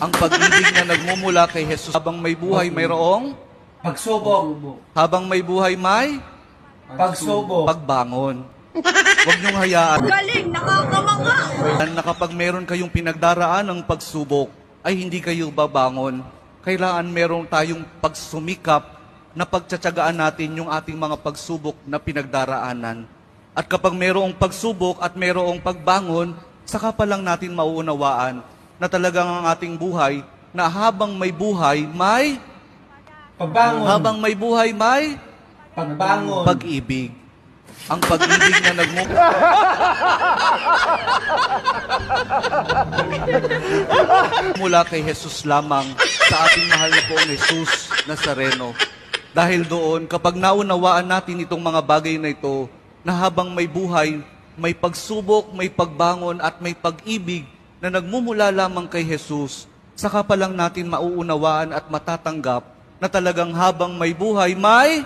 Ang pag-ibig na nagmumula kay Jesus. Habang may buhay, mayroong Pagsubok. habang may buhay, may Pagsubok. pagbangon. Huwag niyong hayaan Galing, nakakamanga. na kapag meron kayong pinagdaraan ng pagsubok, ay hindi kayo babangon. Kailangan meron tayong pagsumikap na pagtsatsagaan natin yung ating mga pagsubok na pinagdaraanan. At kapag merong pagsubok at merong pagbangon, saka pa lang natin mauunawaan na talagang ang ating buhay, na habang may buhay, may Pagbangon. habang may buhay, may Pagbangon. pag-ibig. Ang pag-ibig na mula kay Jesus lamang sa ating mahal na poong Jesus Nazareno. Dahil doon, kapag naunawaan natin itong mga bagay na ito, na habang may buhay, may pagsubok, may pagbangon at may pag-ibig na nagmumula lamang kay Jesus, saka pa lang natin mauunawaan at matatanggap na talagang habang may buhay, may